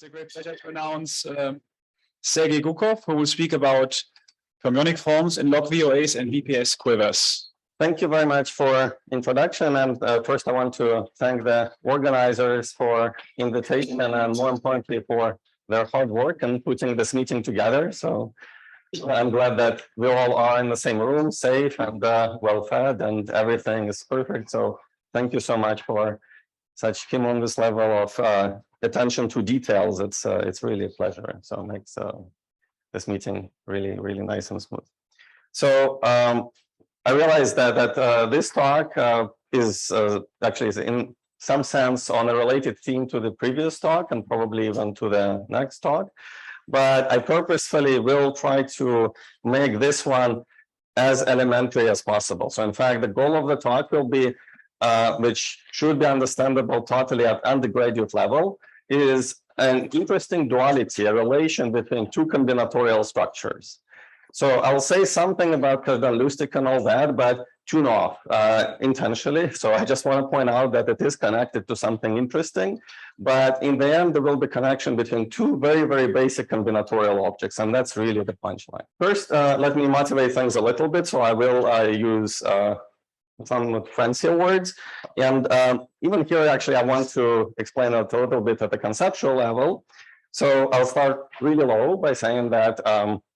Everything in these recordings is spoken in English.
It's a great pleasure to announce Sergei Gukov, who will speak about fermionic forms in log-VOAs and BPS quivers. Thank you very much for introduction. And first, I want to thank the organizers for invitation and more importantly for their hard work in putting this meeting together. So I'm glad that we all are in the same room, safe and well fed, and everything is perfect. So thank you so much for such humongous level of attention to details. It's really a pleasure. So it makes this meeting really nice and smooth. So I realized that this talk is actually in some sense on a related theme to the previous talk and probably even to the next talk. But I purposefully will try to make this one as elementary as possible. So in fact, the goal of the talk will be, which should be understandable totally at undergraduate level, is an interesting duality, a relation between two combinatorial structures. So I'll say something about Kazhdan, Lusztig and all that, but tune off intentionally. So I just want to point out that it is connected to something interesting, but in the end, there will be connection between two very basic combinatorial objects, and that's really the punchline. First, let me motivate things a little bit. So I will use some fancier words. And even here, actually, I want to explain it a little bit at the conceptual level. So I'll start really low by saying that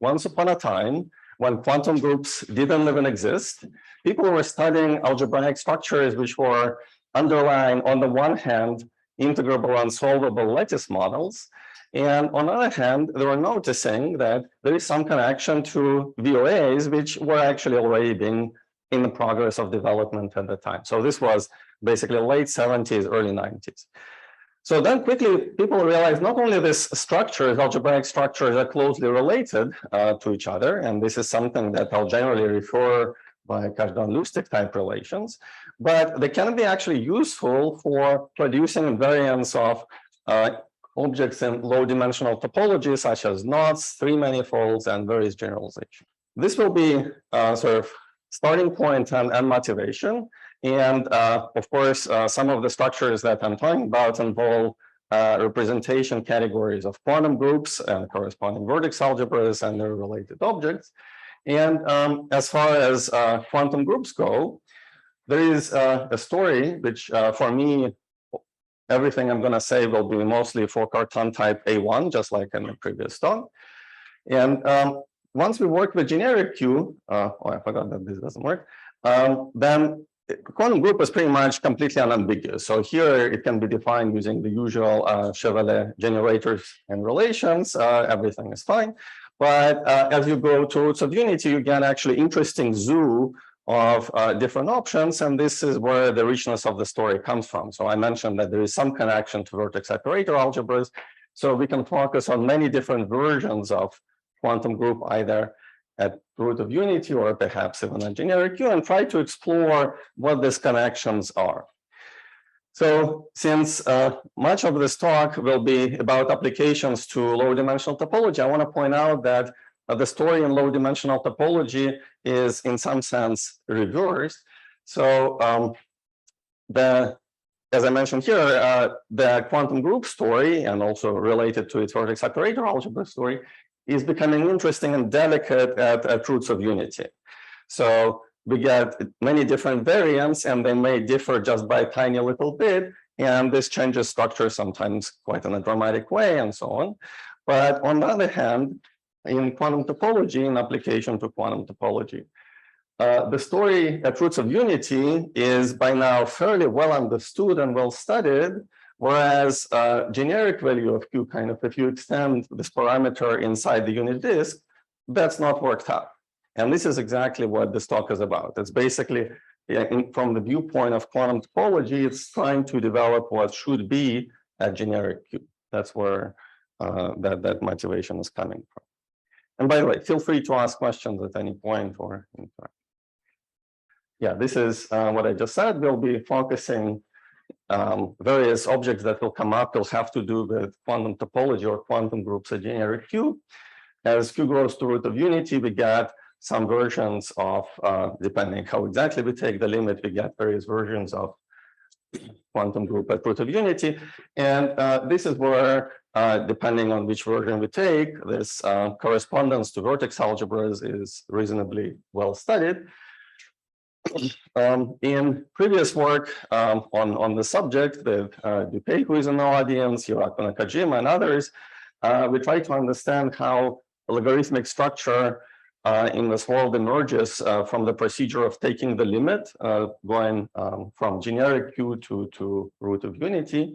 once upon a time, when quantum groups didn't even exist, people were studying algebraic structures which were underlying, on the one hand, integrable and solvable lattice models. And on the other hand, they were noticing that there is some connection to VOAs, which were actually already being in the progress of development at the time. So this was basically late 70s, early 90s. So then quickly, people realized not only these structures, algebraic structures, are closely related to each other, and this is something that I'll generally refer by Kazhdan-Lusztig type relations, but they can be actually useful for producing invariants of objects in low-dimensional topology, such as knots, three manifolds, and various generalizations. This will be sort of starting point and motivation. And of course, some of the structures that I'm talking about involve representation categories of quantum groups and corresponding vertex algebras and their related objects. And as far as quantum groups go, there is a story which, for me, everything I'm going to say will be mostly for Cartan type A1, just like in the previous talk. And once we work with generic Q, oh, I forgot that this doesn't work, then quantum group is pretty much completely unambiguous. So here it can be defined using the usual Chevalier generators and relations. Everything is fine. But as you go to roots of unity, you get actually interesting zoo of different options. And this is where the richness of the story comes from. So I mentioned that there is some connection to vertex operator algebras. So we can focus on many different versions of quantum group, either at root of unity or perhaps even a generic Q, and try to explore what these connections are. So since much of this talk will be about applications to low-dimensional topology, I want to point out that the story in low-dimensional topology is in some sense reversed. So as I mentioned here, the quantum group story, and also related to its vertex operator algebra story, is becoming interesting and delicate at roots of unity. So we get many different variants, and they may differ just by a tiny little bit, and this changes structure sometimes quite in a dramatic way, and so on. But on the other hand, in quantum topology, in application to quantum topology, the story at roots of unity is by now fairly well understood and well studied, whereas generic value of Q, kind of, if you extend this parameter inside the unit disk, that's not worked out. And this is exactly what this talk is about. It's basically, from the viewpoint of quantum topology, it's trying to develop what should be a generic Q. That's where that motivation is coming from. And by the way, feel free to ask questions at any point or interact. Yeah, this is what I just said. We'll be focusing various objects that will come up will have to do with quantum topology or quantum groups at generic Q. As Q grows to root of unity, we get some versions of, depending how exactly we take the limit, we get various versions of quantum group at root of unity. And this is where depending on which version we take, this correspondence to vertex algebras is reasonably well studied. In previous work on the subject with Dupay, who is in the audience, Hirako Nakajima, and others, we try to understand how logarithmic structure in this world emerges from the procedure of taking the limit, going from generic Q to root of unity.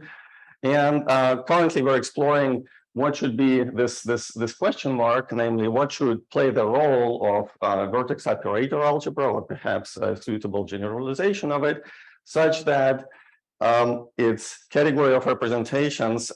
And currently we're exploring what should be this question mark, namely what should play the role of vertex operator algebra, or perhaps a suitable generalization of it, such that its category of representations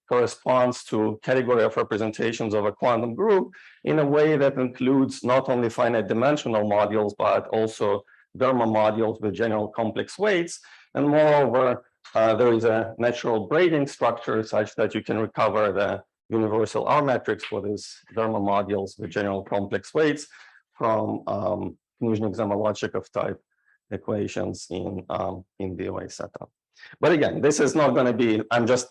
corresponds to category of representations of a quantum group in a way that includes not only finite dimensional modules, but also Derma modules with general complex weights. And moreover, there is a natural braiding structure such that you can recover the universal R matrix for these Derma modules with general complex weights from Nizhny-Zamolodchikov type equations in VOA setup. But again, this is not going to be, I'm just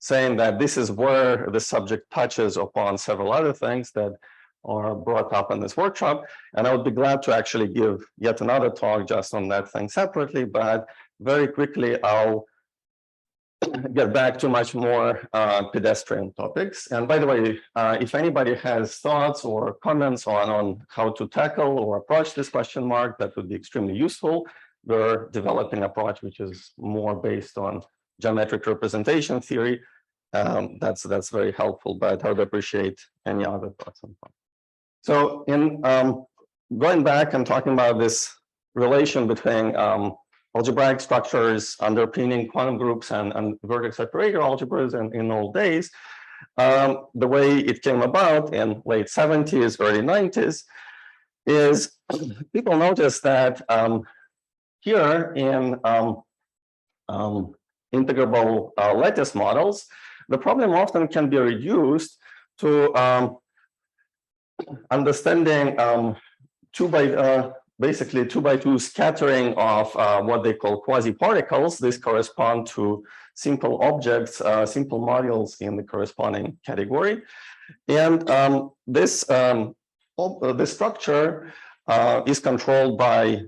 saying that this is where the subject touches upon several other things that are brought up in this workshop. And I would be glad to actually give yet another talk just on that thing separately, but very quickly, I'll get back to much more pedestrian topics. And by the way, if anybody has thoughts or comments on how to tackle or approach this question mark, that would be extremely useful. We're developing an approach which is more based on geometric representation theory. That's very helpful, but I would appreciate any other thoughts on that. So in going back and talking about this relation between algebraic structures underpinning quantum groups and vertex operator algebras in old days, the way it came about in late 70s, early 90s, is people noticed that here in integrable lattice models, the problem often can be reduced to understanding basically 2x2 scattering of what they call quasi-particles. These correspond to simple objects, simple modules in the corresponding category. And this structure is controlled by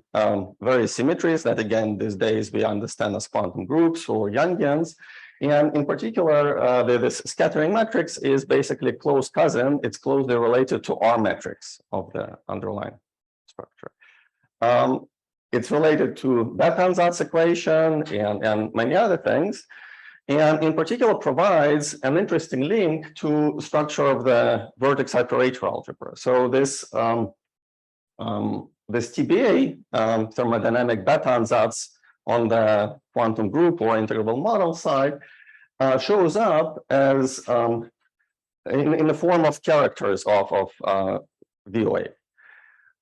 various symmetries that, again, these days we understand as quantum groups or Yangians. And in particular, this scattering matrix is basically a close cousin. It's closely related to R matrix of the underlying structure. It's related to Batanzat's equation and many other things. And in particular provides an interesting link to structure of the vertex operator algebra. So this TBA, thermodynamic Batanzats on the quantum group or integrable model side, shows up as in the form of characters of VOA.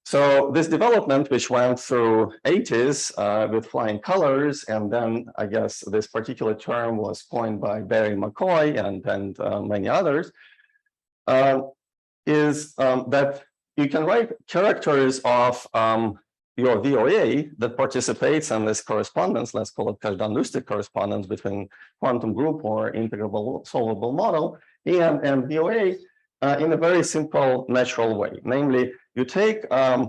So this development, which went through 80s with flying colors, and then I guess this particular term was coined by Barry McCoy and many others, is that you can write characters of your VOA that participates in this correspondence, let's call it Kazhdan-Lusztig correspondence between quantum group or integrable solvable model and VOA in a very simple natural way. Namely, you take a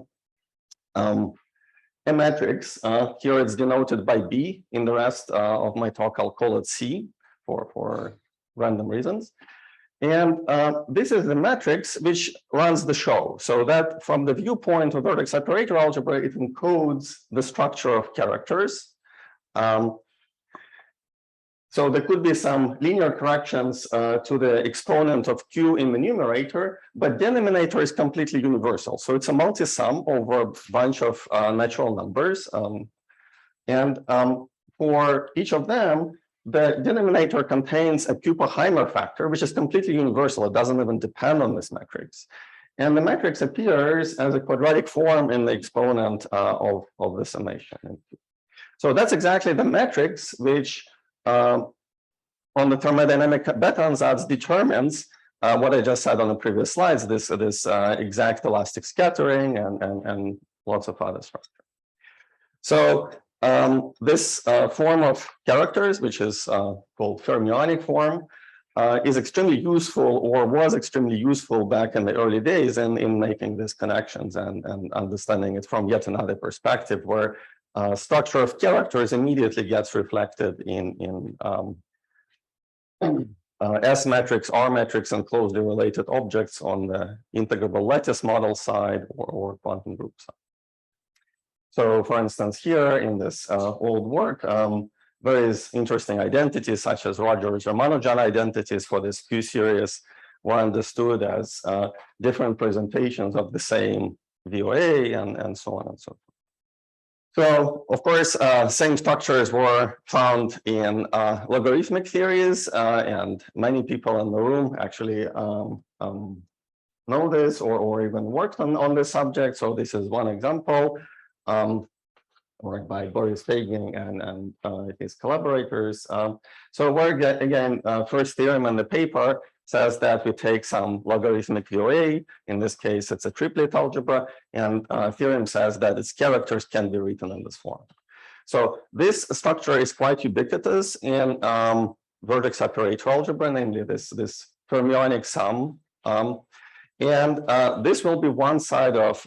matrix, here it's denoted by B. In the rest of my talk, I'll call it C for random reasons. And this is the matrix which runs the show. So that from the viewpoint of vertex operator algebra, it encodes the structure of characters. So there could be some linear corrections to the exponent of Q in the numerator, but denominator is completely universal. So it's a multi-sum over a bunch of natural numbers. And for each of them, the denominator contains a Kuper-Heimer factor, which is completely universal. It doesn't even depend on this matrix. And the matrix appears as a quadratic form in the exponent of the summation. So that's exactly the matrix which on the thermodynamic Batanzats determines what I just said on the previous slides, this exact elastic scattering and lots of other structure. So this form of characters, which is called fermionic form, is extremely useful, or was extremely useful back in the early days in making these connections and understanding it from yet another perspective, where structure of characters immediately gets reflected in S metrics, R metrics, and closely related objects on the integrable lattice model side or quantum group side. So, for instance, here in this old work, there is interesting identities such as Rogers-Ramanujan identities for this Q series were understood as different presentations of the same VOA and so on and so forth. So, of course, same structures were found in logarithmic theories, and many people in the room actually know this or even worked on this subject. So this is one example. Work by Boris Fagin and his collaborators. So work again, first theorem in the paper says that we take some logarithmic VOA. In this case, it's a triplet algebra, and theorem says that its characters can be written in this form. So this structure is quite ubiquitous in vertex operator algebra, namely this fermionic sum. And this will be one side of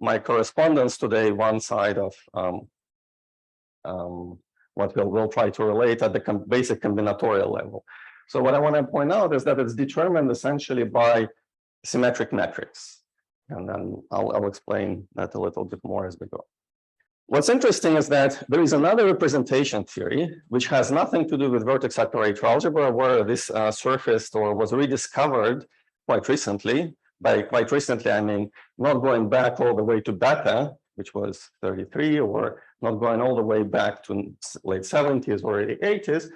my correspondence today, one side of what we'll try to relate at the basic combinatorial level. So what I want to point out is that it's determined essentially by symmetric metrics. And then I'll explain that a little bit more as we go. What's interesting is that there is another representation theory, which has nothing to do with vertex operator algebra, where this surfaced or was rediscovered quite recently. By quite recently, I mean not going back all the way to beta, which was 33, or not going all the way back to late 70s or early 80s.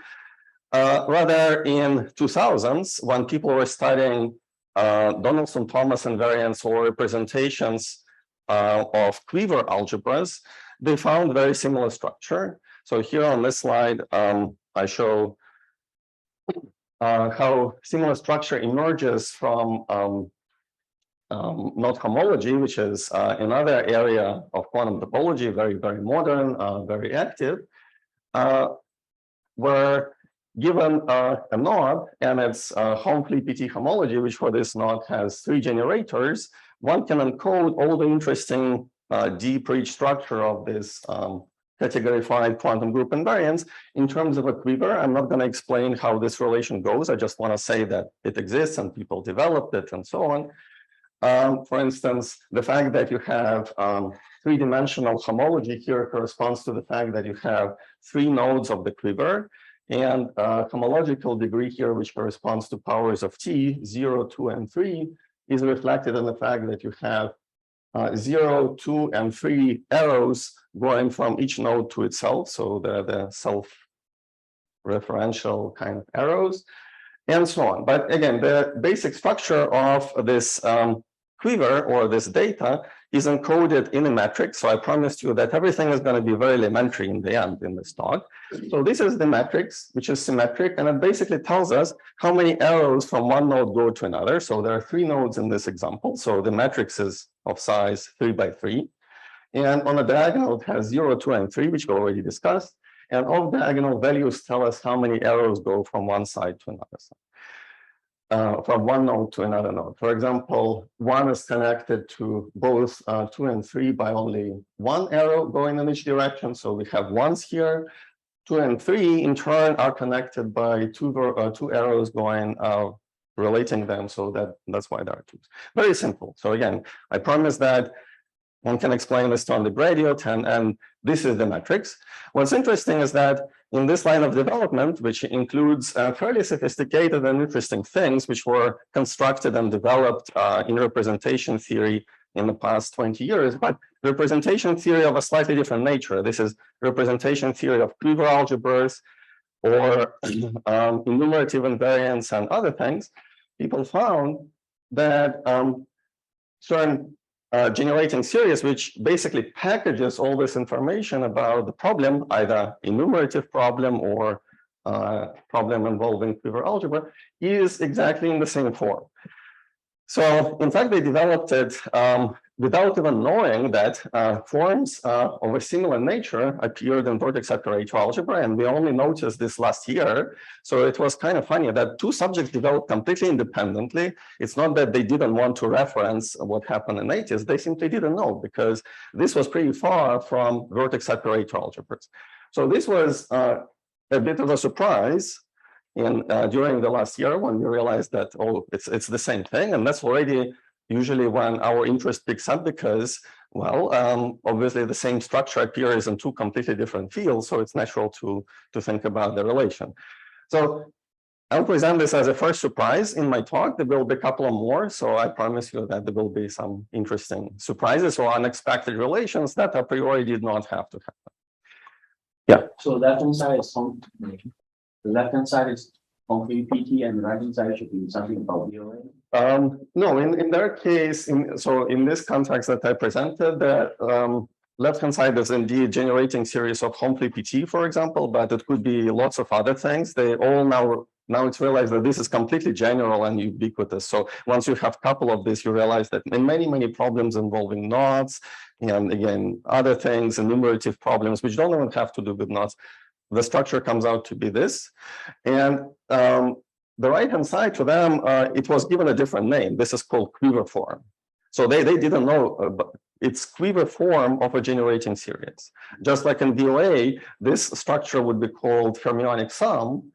Rather in 2000s, when people were studying Donaldson-Thomas invariants or representations of quiver algebras, they found very similar structure. So here on this slide, I show how similar structure emerges from knot homology, which is another area of quantum topology, very, very modern, very active, where given a knot and its Hom-Flee-Petit homology, which for this knot has 3 generators, one can encode all the interesting deep reach structure of this category 5 quantum group invariance in terms of a quiver. I'm not going to explain how this relation goes. I just want to say that it exists and people developed it and so on. For instance, the fact that you have 3-dimensional homology here corresponds to the fact that you have 3 nodes of the quiver, and homological degree here, which corresponds to powers of t, 0, 2, and 3, is reflected in the fact that you have 0, 2, and 3 arrows going from each node to itself, so the self-referential kind of arrows, and so on. But again, the basic structure of this quiver or this data is encoded in a matrix. So I promised you that everything is going to be very elementary in the end in this talk. So this is the matrix, which is symmetric, and it basically tells us how many arrows from one node go to another. So there are 3 nodes in this example. So the matrix is of size 3 by 3. And on a diagonal, it has 0, 2, and 3, which we already discussed. And all diagonal values tell us how many arrows go from one side to another side. From one node to another node. For example, 1 is connected to both 2 and 3 by only 1 arrow going in each direction. So we have 1s here. 2 and 3 in turn are connected by 2 arrows going relating them. So that's why there are 2s. Very simple. So again, I promise that one can explain this on the gradient, and this is the matrix. What's interesting is that in this line of development, which includes fairly sophisticated and interesting things which were constructed and developed in representation theory in the past 20 years, but representation theory of a slightly different nature. This is representation theory of quiver algebras or enumerative invariants and other things. People found that certain generating series, which basically packages all this information about the problem, either enumerative problem or problem involving quiver algebra, is exactly in the same form. So in fact, they developed it without even knowing that forms of a similar nature appeared in vertex separator algebra, and we only noticed this last year. So it was kind of funny that two subjects developed completely independently. It's not that they didn't want to reference what happened in 80s, they simply didn't know, because this was pretty far from vertex separator algebras. So this was a bit of a surprise during the last year, when we realized that, oh, it's the same thing. And that's already usually when our interest picks up, because, well, obviously the same structure appears in two completely different fields, so it's natural to think about the relation. So I'll present this as a first surprise in my talk. There will be a couple of more, so I promise you that there will be some interesting surprises or unexpected relations that a priori did not have to happen. Yeah. So left-hand side is the left-hand side is complete PT, and the right-hand side should be something about VOA. No, in their case, so in this context that I presented, the left-hand side is indeed generating series of complete PT, for example, but it could be lots of other things. They all now it's realized that this is completely general and ubiquitous. So once you have a couple of this, you realize that in many problems involving knots, and again, other things, enumerative problems, which don't even have to do with knots, the structure comes out to be this. And the right-hand side to them, it was given a different name. This is called quiver form. So they didn't know, but it's quiver form of a generating series. Just like in VOA, this structure would be called fermionic sum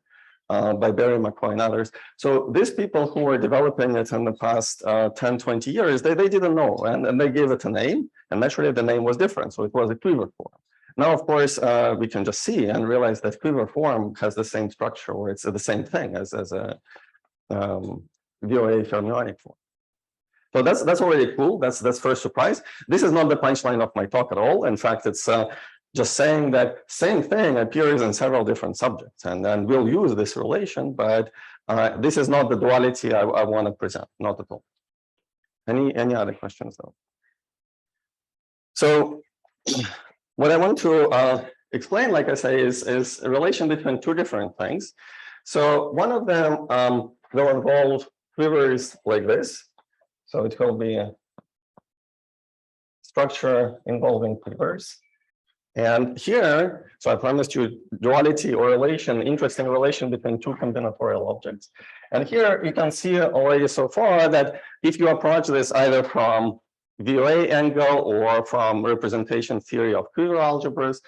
by Barry, McCoy, and others. So these people who were developing it in the past 10, 20 years, they didn't know, and they gave it a name, and naturally the name was different. So it was a quiver form. Now, of course, we can just see and realize that quiver form has the same structure, or it's the same thing as a VOA fermionic form. So that's already cool. That's first surprise. This is not the punchline of my talk at all. In fact, it's just saying that same thing appears in several different subjects, and then we'll use this relation, but this is not the duality I want to present, not at all. Any other questions though? So what I want to explain, like I say, is a relation between two different things. So one of them will involve quivers like this. So it will be a structure involving quivers. And here, so I promised you duality or relation, interesting relation between two combinatorial objects. And here you can see already so far that if you approach this either from VOA angle or from representation theory of quiver algebras,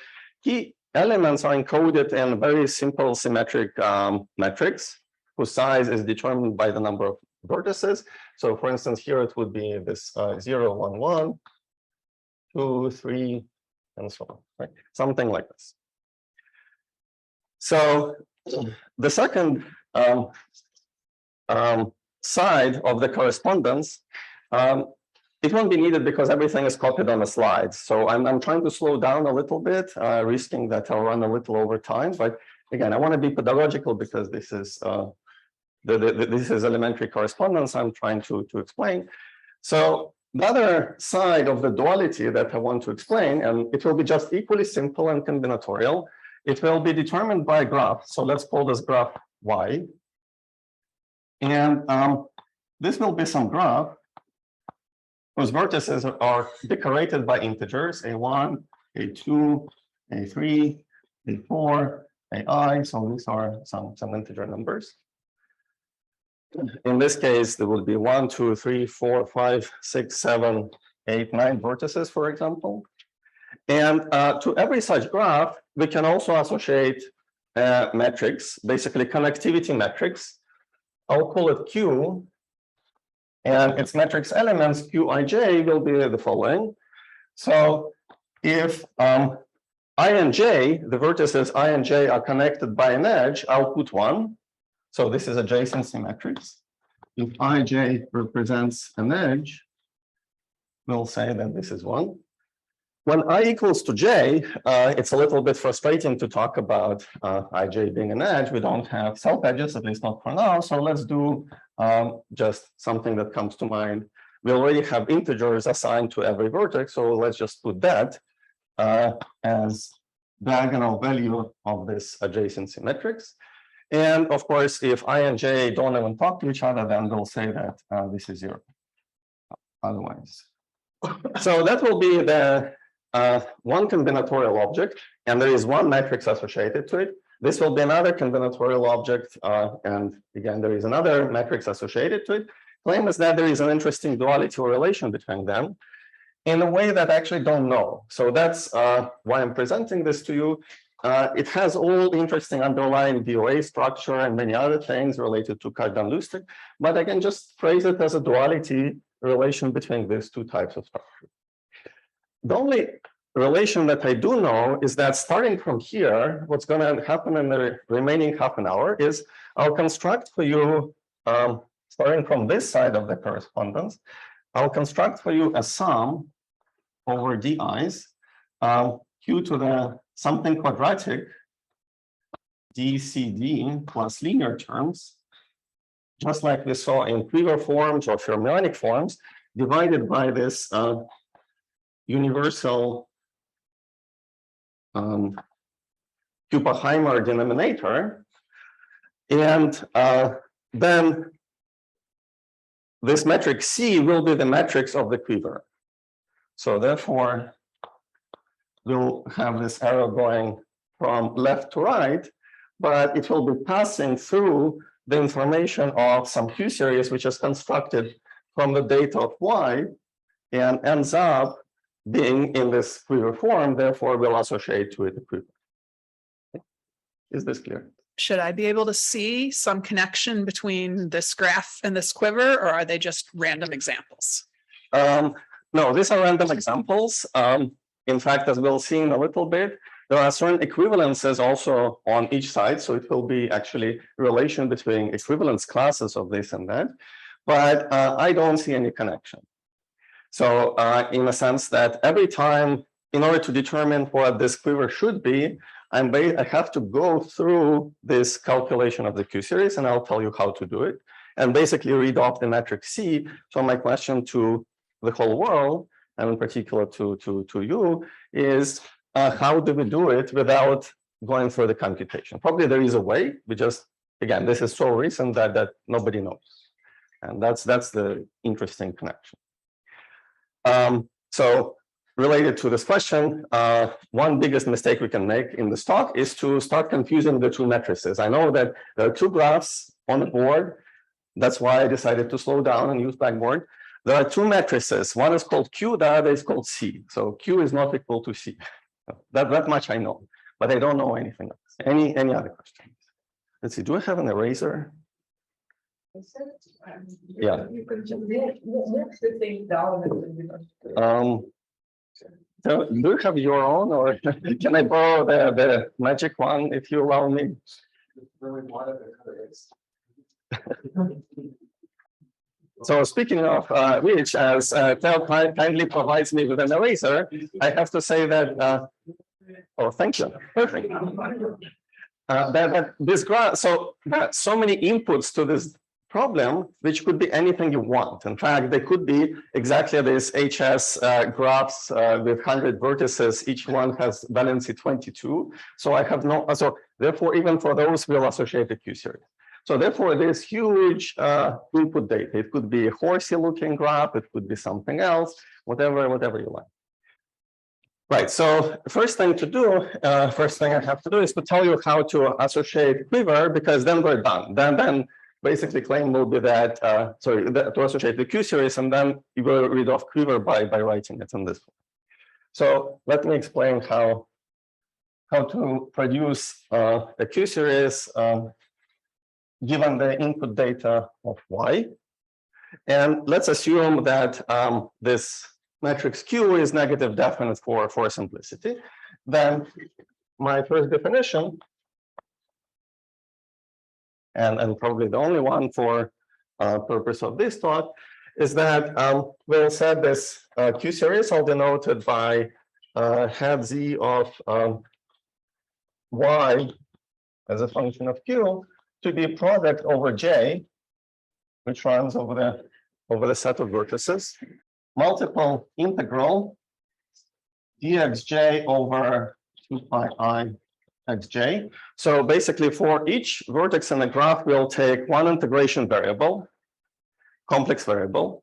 key elements are encoded in very simple symmetric metrics whose size is determined by the number of vertices. So for instance, here it would be this 0, 1, 1, 2, 3, and so on, right? Something like this. So the second side of the correspondence, it won't be needed because everything is copied on the slides. So I'm trying to slow down a little bit, risking that I'll run a little over time. But again, I want to be pedagogical because this is this is elementary correspondence I'm trying to explain. So the other side of the duality that I want to explain, and it will be just equally simple and combinatorial, it will be determined by a graph. So let's call this graph Y. And this will be some graph whose vertices are decorated by integers, A1, A2, A3, A4, AI. So these are some integer numbers. In this case, there will be 1, 2, 3, 4, 5, 6, 7, 8, 9 vertices, for example. And to every such graph, we can also associate metrics, basically connectivity metrics. I'll call it Q. And its matrix elements, Qij, will be the following. So if I and j, the vertices I and j are connected by an edge, I'll put 1. So this is adjacency matrix. If ij represents an edge, we'll say that this is 1. When I equals to j, it's a little bit frustrating to talk about ij being an edge. We don't have self-edges, at least not for now. So let's do just something that comes to mind. We already have integers assigned to every vertex. So let's just put that as diagonal value of this adjacency matrix. And of course, if I and j don't even talk to each other, then we'll say that this is 0. otherwise. So that will be the one combinatorial object, and there is one matrix associated to it. This will be another combinatorial object, and again, there is another matrix associated to it. Claim is that there is an interesting duality or relation between them in a way that I actually don't know. So that's why I'm presenting this to you. It has all interesting underlying VOA structure and many other things related to Kazhdan Lusztig, but I can just phrase it as a duality relation between these two types of structure. The only relation that I do know is that starting from here, what's going to happen in the remaining half an hour is I'll construct for you, starting from this side of the correspondence, I'll construct for you a sum over di's, q to the something quadratic dcd plus linear terms, just like we saw in quiver forms or fermionic forms, divided by this universal Kuppenheimer denominator, and then this matrix C will be the matrix of the quiver. So therefore, we'll have this arrow going from left to right, but it will be passing through the information of some Q series, which is constructed from the data of Y and ends up being in this quiver form. Therefore, we'll associate to it a quiver. Is this clear? Should I be able to see some connection between this graph and this quiver, or are they just random examples? No, these are random examples. In fact, as we'll see in a little bit, there are certain equivalences also on each side. So it will be actually relation between equivalence classes of this and that. But I don't see any connection. So in a sense that every time, in order to determine what this quiver should be, I have to go through this calculation of the Q series, and I'll tell you how to do it, and basically read off the matrix C. So my question to the whole world, and in particular to you, is how do we do it without going through the computation? Probably there is a way. We just, again, this is so recent that nobody knows, and that's the interesting connection. So related to this question, one biggest mistake we can make in this talk is to start confusing the two matrices. I know that there are two graphs on the board. That's why I decided to slow down and use Blackboard. There are two matrices. One is called Q, the other is called C. So Q is not equal to C. That much I know, but I don't know anything else. Any other questions? Let's see, do I have an eraser? Yeah. So do you have your own, or can I borrow the magic one if you allow me? So speaking of which, as Theo kindly provides me with an eraser, I have to say that, oh, thank you, perfect. That this graph, so many inputs to this problem, which could be anything you want. In fact, they could be exactly this HS graphs with 100 vertices. Each one has valency 22. So I have no, so therefore, even for those, we'll associate the Q series. So therefore, there's huge input data. It could be a horsey looking graph. It could be something else, whatever you like. Right, so first thing I have to do is to tell you how to associate quiver, because then we're done. Then basically claim will be that, to associate the Q series, and then you will read off quiver by writing it in this form. So let me explain how to produce a Q series given the input data of Y. And let's assume that this matrix Q is negative definite for simplicity. Then my first definition, and probably the only one for purpose of this talk, is that we'll set this Q series, all denoted by hat Z of Y as a function of Q, to be product over J, which runs over the set of vertices, multiple integral dxj over 2 pi I xj. So basically, for each vertex in the graph, we'll take one integration variable, complex variable,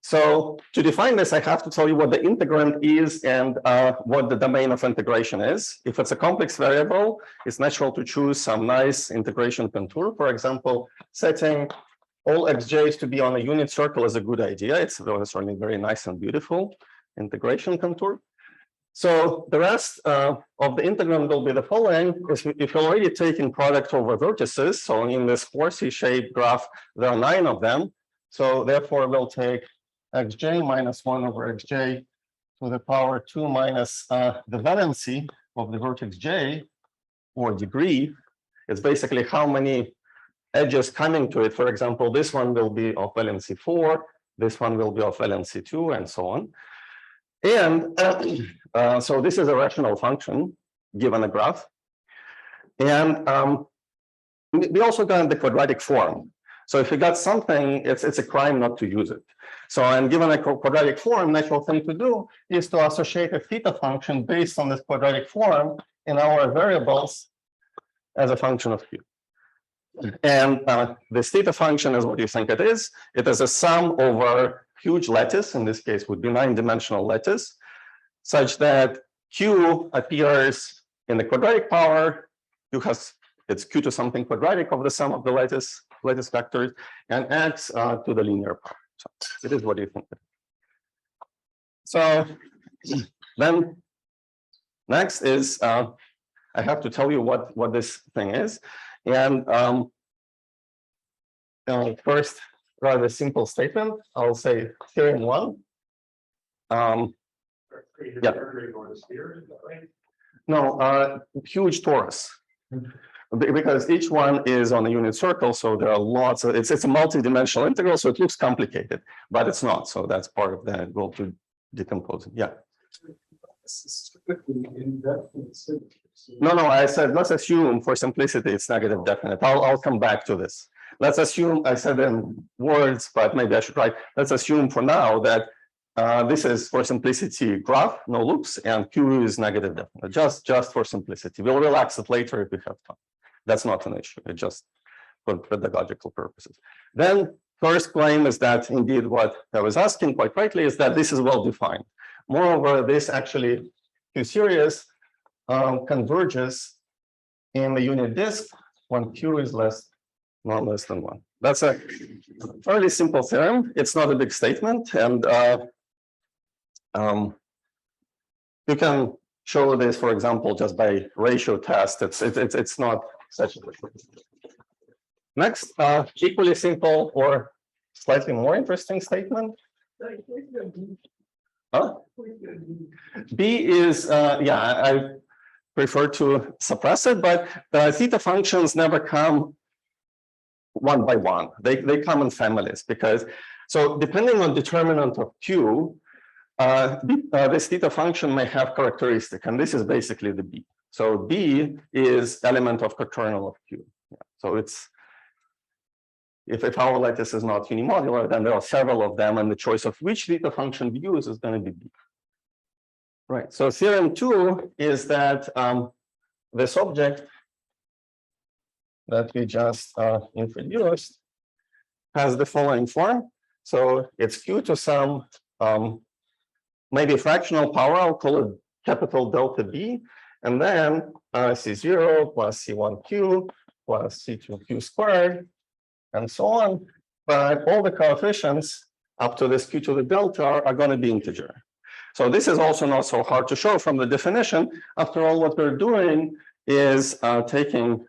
So to define this, I have to tell you what the integrand is and what the domain of integration is. If it's a complex variable, it's natural to choose some nice integration contour. For example, setting all xj's to be on a unit circle is a good idea. It's certainly very nice and beautiful integration contour. So the rest of the integrand will be the following. If you're already taking product over vertices, so in this horsey shaped graph, there are 9 of them. So therefore, we'll take xj minus 1 over xj to the power 2 minus the valency of the vertex j, or degree. It's basically how many edges coming to it. For example, this one will be of valency 4, this one will be of valency 2, and so on. And so this is a rational function given a graph. And we also got the quadratic form. So if you got something, it's a crime not to use it. So and given a quadratic form, natural thing to do is to associate a theta function based on this quadratic form in our variables as a function of q. And this theta function is what you think it is. It is a sum over huge lattice, in this case would be 9-dimensional lattice, such that q appears in the quadratic power. It's q to something quadratic of the sum of the lattice vectors, and x to the linear power. So it is what you think. So then next is I have to tell you what this thing is. And first, rather simple statement. I'll say theorem 1. Yeah. No, huge torus. Because each one is on a unit circle, so there are lots of it's a multi-dimensional integral, so it looks complicated, but it's not. So that's part of the goal to decompose it. Yeah. No, I said let's assume for simplicity it's negative definite. I'll come back to this. Let's assume I said in words, but maybe I should write. Let's assume for now that this is for simplicity graph, no loops, and q is negative definite. Just for simplicity. We'll relax it later if we have time. That's not an issue. It's just for pedagogical purposes. Then first claim is that indeed what I was asking quite rightly is that this is well defined. Moreover, this actually q series converges in the unit disk when q is not less than 1. That's a fairly simple theorem. It's not a big statement, and you can show this, for example, just by ratio test. It's not such a big. Next, equally simple or slightly more interesting statement. Huh? B is I prefer to suppress it, but the theta functions never come one by one. They come in families because so depending on determinant of q, this theta function may have characteristic, and this is basically the B. So B is element of quaternal of q. Yeah. So it's if our lattice is not unimodular, then there are several of them, and the choice of which theta function we use is going to be B. Right. So theorem 2 is that this object that we just introduced has the following form. So it's q to some maybe fractional power. I'll call it capital delta B, and then C0 plus C1q plus C2q squared, and so on. But all the coefficients up to this q to the delta are going to be integer. So this is also not so hard to show from the definition. After all, what we're doing is taking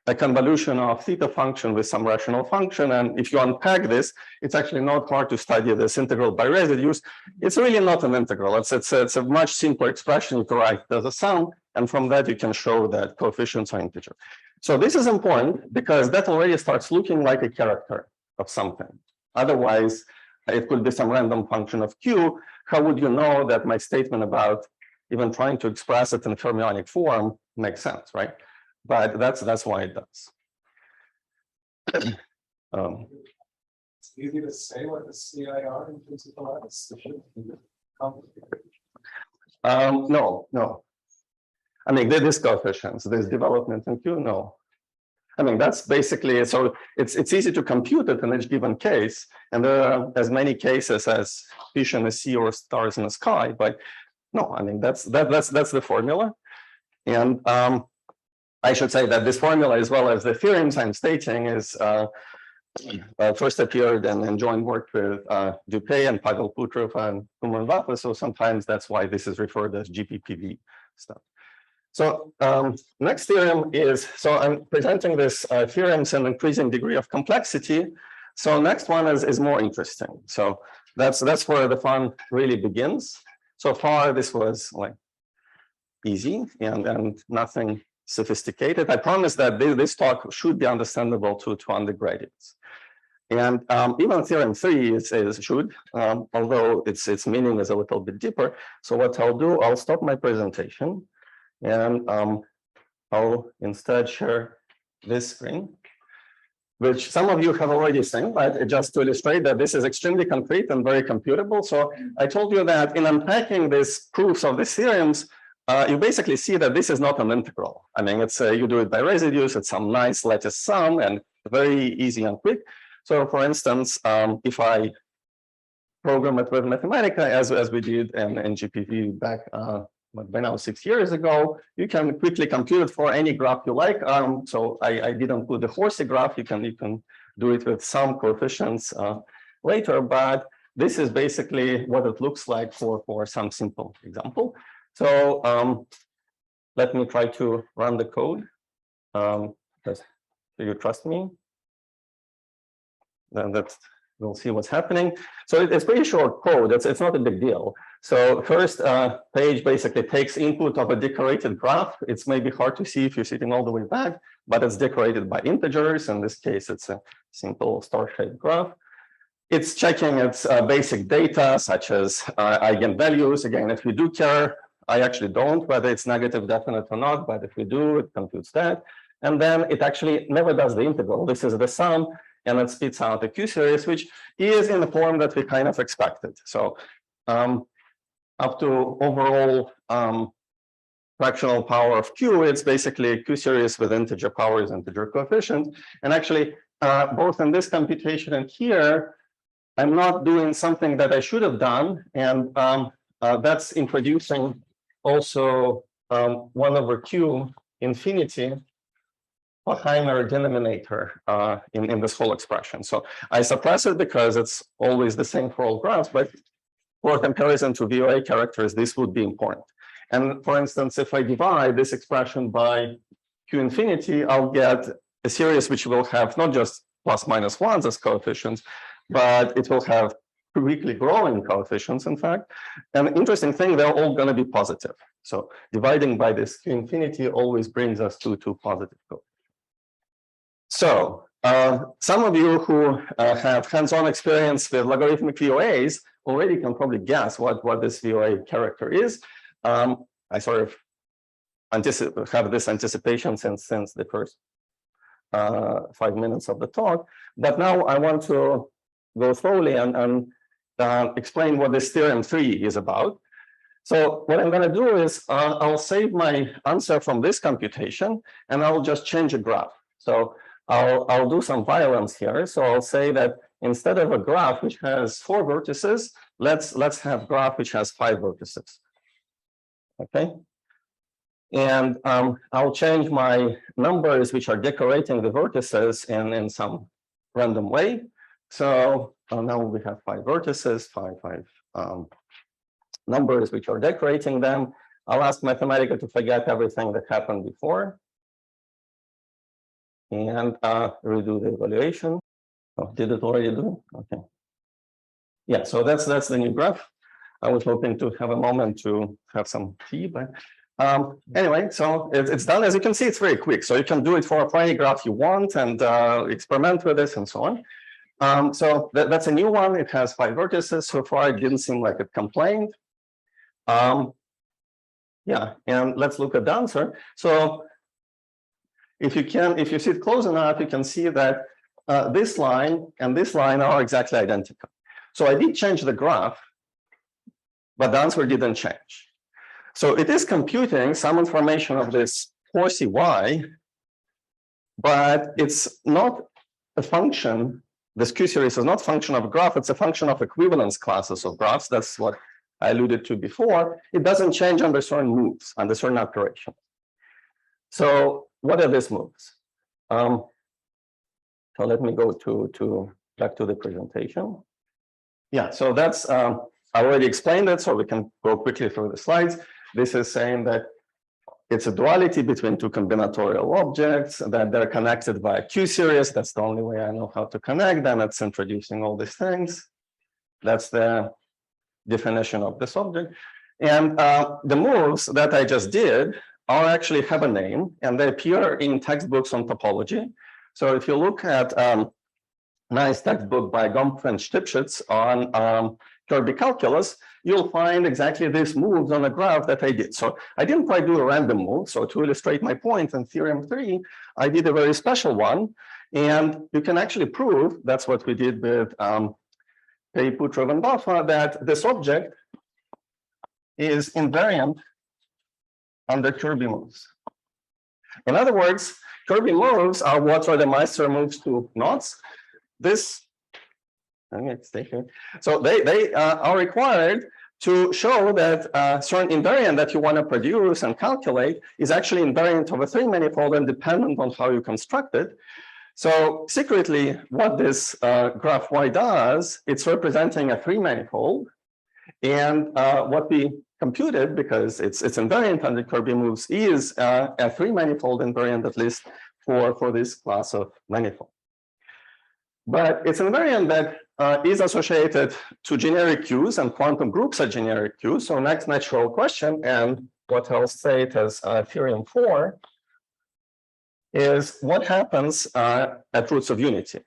a convolution of theta function with some rational function. And if you unpack this, it's actually not hard to study this integral by residues. It's really not an integral. It's a much simpler expression you can write as a sum. And from that, you can show that coefficients are integer. So this is important because that already starts looking like a character of something. Otherwise, it could be some random function of q. How would you know that my statement about even trying to express it in fermionic form makes sense, right? But that's why it does. It's easy to say what the CIR in principle is. No. I mean, these coefficients, this development in Q, no. I mean, that's basically, so it's easy to compute it in each given case. And there are as many cases as fish in the sea or stars in the sky. But no, I mean, that's the formula. And I should say that this formula, as well as the theorems I'm stating, is first appeared in joint work with Dupay and Pavel Putrov and Octobre-Novembre. So sometimes that's why this is referred as GPPV stuff. So next theorem is, so I'm presenting this theorems in increasing degree of complexity. So next one is more interesting. So that's where the fun really begins. So far, this was like easy and nothing sophisticated. I promise that this talk should be understandable to undergraduates. And even theorem 3 should, although its meaning is a little bit deeper. So what I'll do, I'll stop my presentation. And I'll instead share this screen, which some of you have already seen, but just to illustrate that this is extremely concrete and very computable. So I told you that in unpacking these proofs of these theorems, you basically see that this is not an integral. I mean, it's you do it by residues, it's some nice lattice sum and very easy and quick. So for instance, if I program it with Mathematica, as we did in GPV back by now 6 years ago, you can quickly compute it for any graph you like. So I didn't put the horsey graph. You can do it with some coefficients later, but this is basically what it looks like for some simple example. So let me try to run the code. Do you trust me? Then we'll see what's happening. So it's pretty short code. It's not a big deal. So first page basically takes input of a decorated graph. It's maybe hard to see if you're sitting all the way back, but it's decorated by integers. In this case, it's a simple star-shaped graph. It's checking its basic data, such as eigenvalues. Again, if we do care, I actually don't, whether it's negative definite or not, but if we do, it computes that. And then it actually never does the integral. This is the sum, and it spits out a Q series, which is in the form that we kind of expected. So up to overall fractional power of Q, it's basically a Q series with integer powers, integer coefficient. And actually, both in this computation and here, I'm not doing something that I should have done. And that's introducing also 1 over Q infinity behind our denominator in this whole expression. So I suppress it because it's always the same for all graphs, but for comparison to VOA characters, this would be important. And for instance, if I divide this expression by Q infinity, I'll get a series which will have not just plus minus ones as coefficients, but it will have weakly growing coefficients, in fact. And interesting thing, they're all going to be positive. So dividing by this Q infinity always brings us to positive coefficients. So some of you who have hands-on experience with logarithmic VOAs already can probably guess what this VOA character is. I sort of have this anticipation since the first 5 minutes of the talk. But now I want to go slowly and explain what this theorem 3 is about. So what I'm going to do is I'll save my answer from this computation, and I'll just change a graph. So I'll do some violence here. So I'll say that instead of a graph which has 4 vertices, let's have graph which has 5 vertices. Okay. And I'll change my numbers which are decorating the vertices in some random way. So now we have 5 vertices, five numbers which are decorating them. I'll ask Mathematica to forget everything that happened before and redo the evaluation. Oh, did it already do? Okay. Yeah, so that's the new graph. I was hoping to have a moment to have some tea, but anyway, so it's done. As you can see, it's very quick. So you can do it for any graph you want and experiment with this and so on. So that's a new one. It has 5 vertices. So far, it didn't seem like it complained. Yeah, and let's look at the answer. So if you sit close enough, you can see that this line and this line are exactly identical. So I did change the graph, but the answer didn't change. So it is computing some information of this horsey y but it's not a function. This Q series is not a function of a graph, it's a function of equivalence classes of graphs. That's what I alluded to before. It doesn't change under certain moves, under certain operations. So what are these moves? So let me go back to the presentation. Yeah, so that's I already explained it, so we can go quickly through the slides. This is saying that it's a duality between two combinatorial objects, that they're connected by a Q series. That's the only way I know how to connect them. It's introducing all these things. That's the definition of this object. And the moves that I just did are actually have a name, and they appear in textbooks on topology. So if you look at nice textbook by Gomp and Stipschitz on Kirby calculus, you'll find exactly these moves on the graph that I did. So I didn't quite do a random move. So to illustrate my point in theorem 3, I did a very special one. And you can actually prove, that's what we did with Putrov-Baffa, that this object is invariant under Kirby moves. In other words, Kirby moves are what Rademacher moves to knots. This, I'm going to stay here. So they are required to show that certain invariant that you want to produce and calculate is actually invariant of a 3-manifold and dependent on how you construct it. So secretly, what this graph Y does, it's representing a 3-manifold. And what we computed, because it's invariant under Kirby moves, is a 3-manifold invariant, at least for this class of manifold. But it's an invariant that is associated to generic Qs, and quantum groups are generic Qs. So next natural question, and what I'll state as theorem 4, is what happens at roots of unity?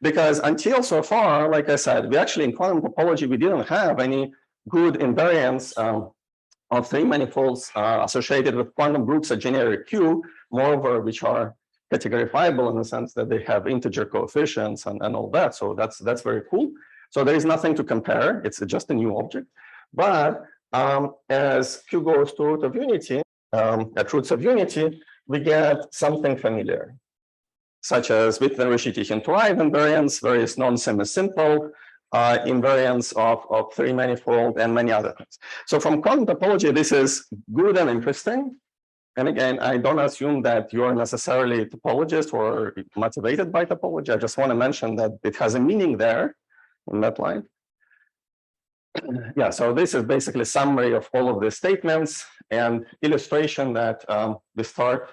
Because until so far, like I said, we actually in quantum topology, we didn't have any good invariance of 3-manifolds associated with quantum groups of generic Q, moreover, which are categorifiable in the sense that they have integer coefficients and all that. So that's very cool. So there is nothing to compare. It's just a new object. But as Q goes to root of unity, at roots of unity, we get something familiar, such as Wittgenstein-Richie-Tichen-Turaev invariance, various non-semi-simple invariance of 3-manifold, and many other things. So from quantum topology, this is good and interesting. And again, I don't assume that you're necessarily a topologist or motivated by topology. I just want to mention that it has a meaning there in that line. Yeah, so this is basically a summary of all of the statements and illustration that we start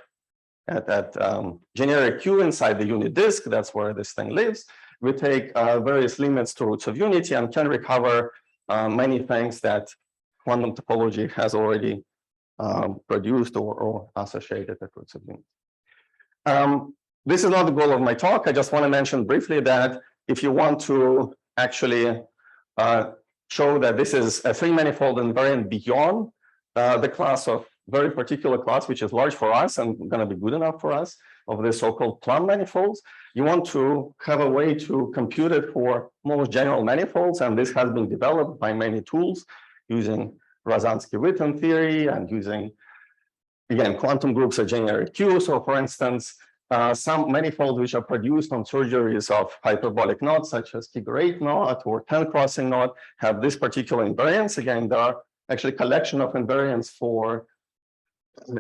at generic Q inside the unit disk. That's where this thing lives. We take various limits to roots of unity and can recover many things that quantum topology has already produced or associated at roots of unity. This is not the goal of my talk. I just want to mention briefly that if you want to actually show that this is a 3-manifold invariant beyond the class of very particular class, which is large for us and going to be good enough for us, of the so-called plum manifolds, you want to have a way to compute it for most general manifolds, and this has been developed by many tools using Rosansky-Witten theory and using, again, quantum groups of generic Q. So for instance, some manifolds which are produced on surgeries of hyperbolic knots, such as figure 8 knot or 10 crossing knot, have this particular invariance. Again, there are actually a collection of invariants for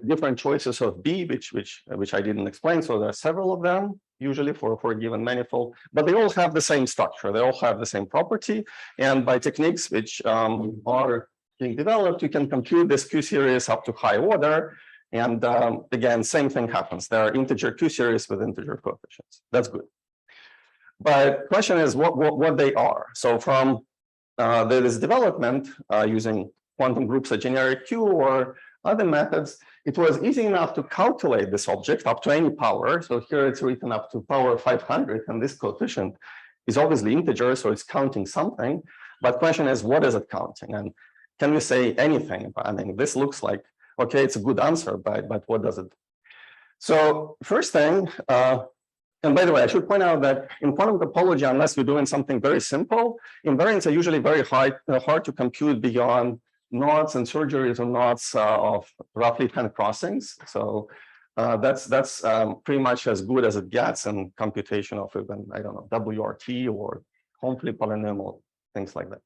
different choices of B, which I didn't explain. So there are several of them, usually for a given manifold, but they all have the same structure. They all have the same property. And by techniques which are being developed, you can compute this Q series up to high order. And again, same thing happens. There are integer Q series with integer coefficients. That's good. But question is what they are. So from this development using quantum groups of generic Q or other methods, it was easy enough to calculate this object up to any power. So here it's written up to power 500, and this coefficient is obviously integer, so it's counting something. But question is, what is it counting? And can we say anything? I mean, this looks like, okay, it's a good answer, but what does it do? So first thing, and by the way, I should point out that in quantum topology, unless you're doing something very simple, invariants are usually very hard to compute beyond knots and surgeries or knots of roughly 10 crossings. So That's pretty much as good as it gets in computation of even, I don't know, WRT or complete polynomial, things like that.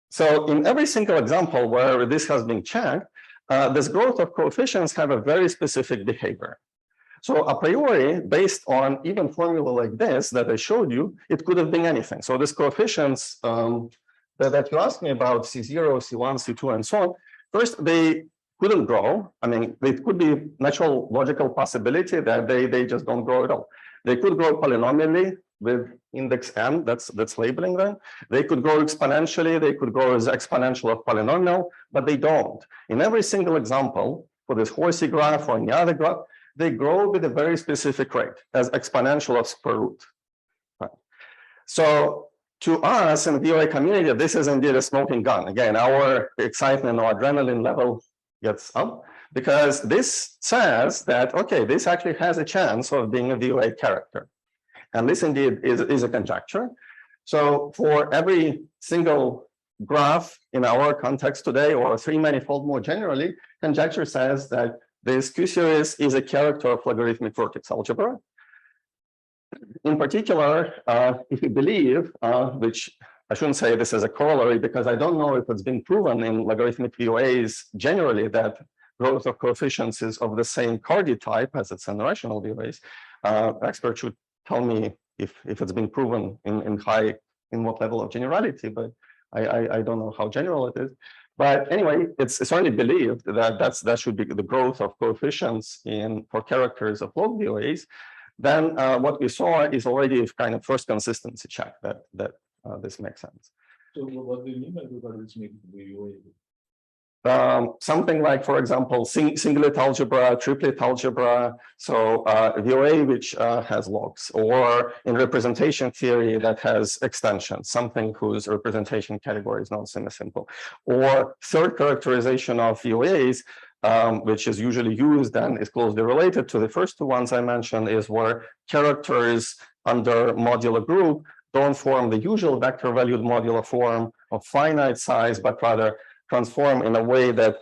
So in every single example where this has been checked, this growth of coefficients have a very specific behavior. So a priori, based on even formula like this that I showed you, it could have been anything. So these coefficients that you asked me about, C0, C1, C2, and so on, first, they couldn't grow. I mean, it could be natural logical possibility that they just don't grow at all. They could grow polynomially with index n, that's labeling them. They could grow exponentially, they could grow as exponential of polynomial, but they don't. In every single example, for this horsey graph or any other graph, they grow with a very specific rate as exponential of square root. Right. So to us in the VOA community, this is indeed a smoking gun. Again, our excitement or adrenaline level gets up because this says that, okay, this actually has a chance of being a VOA character. And this indeed is a conjecture. So for every single graph in our context today, or three manifold more generally, conjecture says that this Q series is a character of logarithmic vertex algebra. In particular, if you believe, which I shouldn't say this as a corollary because I don't know if it's been proven in logarithmic VOAs generally that growth of coefficients is of the same Cardi type as it's in rational VOAs. Experts should tell me if it's been proven in what level of generality, but I don't know how general it is. But anyway, it's certainly believed that that should be the growth of coefficients for characters of log VOAs. Then what we saw is already a kind of first consistency check that this makes sense. So what do you mean by logarithmic VOA? Something like, for example, singlet algebra, triplet algebra, so VOA which has logs, or in representation theory that has extensions, something whose representation category is not semi-simple, or third characterization of VOAs, which is usually used and is closely related to the first two ones I mentioned, is where characters under modular group don't form the usual vector valued modular form of finite size, but rather transform in a way that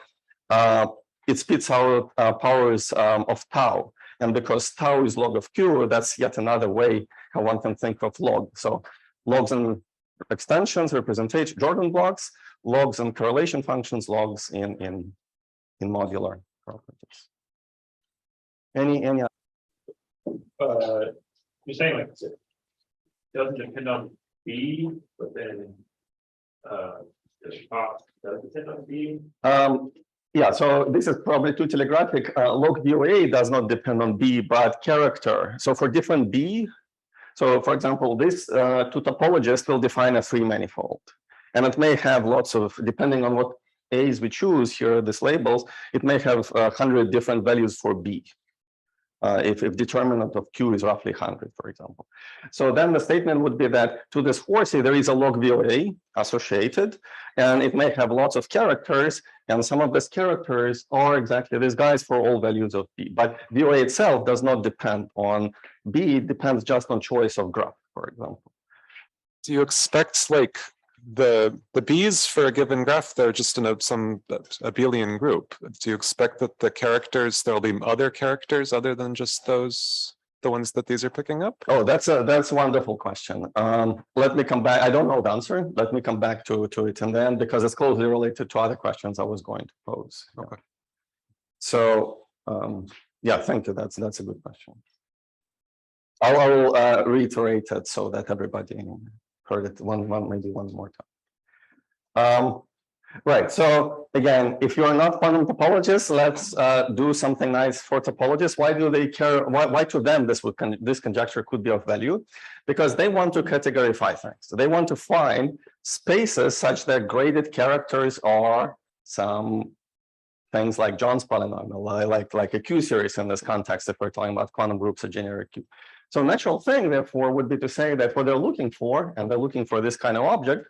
it spits out powers of tau. And because tau is log of Q, that's yet another way how one can think of log. So logs and extensions, representation, Jordan blocks, logs and correlation functions, logs in modular properties. Any you're saying like it doesn't depend on B, but then the top does depend on B. Yeah, so this is probably too telegraphic. Log VOA does not depend on B, but character. So for different B, so for example, this two topologists will define a three manifold, and it may have lots of, depending on what A's we choose here, these labels, it may have 100 different values for B. If determinant of Q is roughly 100, for example. So then the statement would be that to this horsey, there is a log VOA associated, and it may have lots of characters, and some of these characters are exactly these guys for all values of B. But VOA itself does not depend on B, it depends just on choice of graph, for example. Do you expect like the B's for a given graph, they're just in some abelian group. Do you expect that the characters, there'll be other characters other than just those, the ones that these are picking up? Oh, that's a wonderful question. Let me come back. I don't know the answer. Let me come back to it and then, because it's closely related to other questions I was going to pose. Okay. So yeah, thank you. That's a good question. I will reiterate it so that everybody heard it maybe one more time. Right. So again, if you're not quantum topologists, let's do something nice for topologists. Why do they care? Why to them this conjecture could be of value? Because they want to categorify things. They want to find spaces such that graded characters are some things like John's polynomial, like a Q series in this context, if we're talking about quantum groups of generic Q. So natural thing, therefore, would be to say that what they're looking for, and they're looking for this kind of object,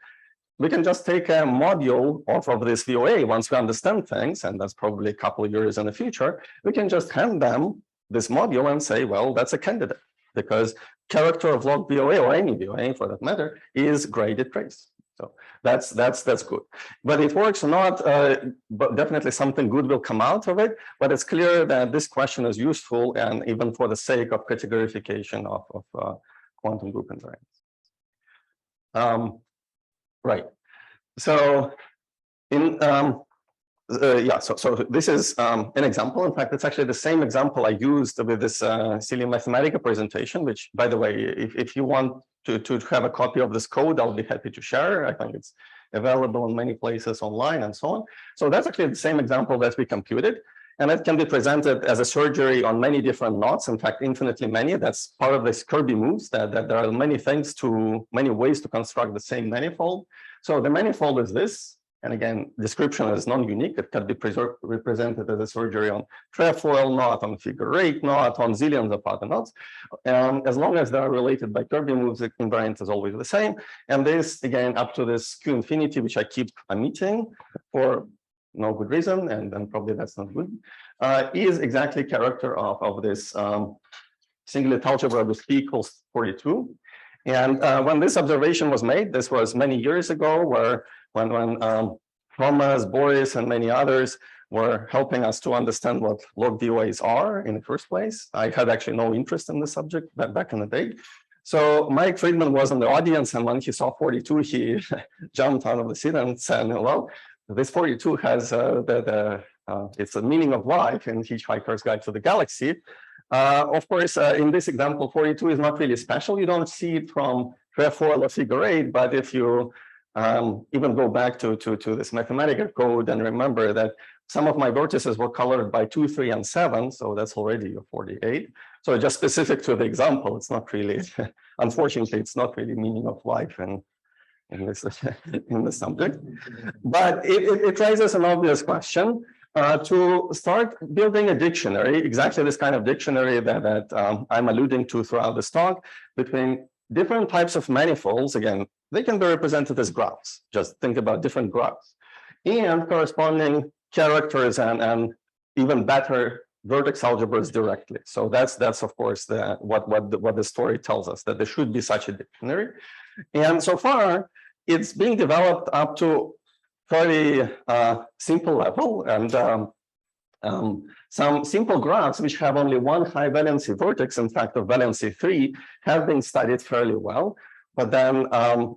we can just take a module off of this VOA once we understand things, and that's probably a couple of years in the future. We can just hand them this module and say, well, that's a candidate, because character of log VOA, or any VOA for that matter, is graded trace. So that's good. But it works or not, but definitely something good will come out of it. But it's clear that this question is useful, and even for the sake of categorification of quantum group invariants. Right. So in so this is an example. In fact, it's actually the same example I used with this silly Mathematica presentation, which, by the way, if you want to have a copy of this code, I'll be happy to share. I think it's available in many places online and so on. So that's actually the same example that we computed. And it can be presented as a surgery on many different knots, in fact, infinitely many. That's part of this Kirby moves, that there are many ways to construct the same manifold. So the manifold is this. And again, description is non-unique. It can be represented as a surgery on trefoil knot, on figure 8 knot, on zillions of other knots. As long as they are related by Kirby moves, the invariant is always the same. And this, again, up to this Q infinity, which I keep omitting for no good reason, and probably that's not good, is exactly character of this singlet algebra with p equals 42. And when this observation was made, this was many years ago, where when Thomas, Boris, and many others were helping us to understand what log-VOAs are in the first place. I had actually no interest in the subject back in the day. So Mike Friedman was in the audience, and when he saw 42, he jumped out of the seat and said, well, this 42 has it's a meaning of life in Hitchhiker's Guide to the Galaxy. Of course, in this example, 42 is not really special. You don't see it from trefoil or figure 8, but if you even go back to this mathematical code and remember that some of my vertices were colored by 2, 3, and 7, so that's already a 48. So just specific to the example, it's not really, unfortunately, it's not really meaning of life in the subject. But it raises an obvious question. To start building a dictionary, exactly this kind of dictionary that I'm alluding to throughout this talk, between different types of manifolds. Again, they can be represented as graphs. Just think about different graphs, and corresponding characters and even better vertex algebras directly. So that's of course what the story tells us, that there should be such a dictionary. And so far, it's being developed up to fairly simple level, and some simple graphs which have only one high valency vertex, in fact of valency 3, have been studied fairly well. But then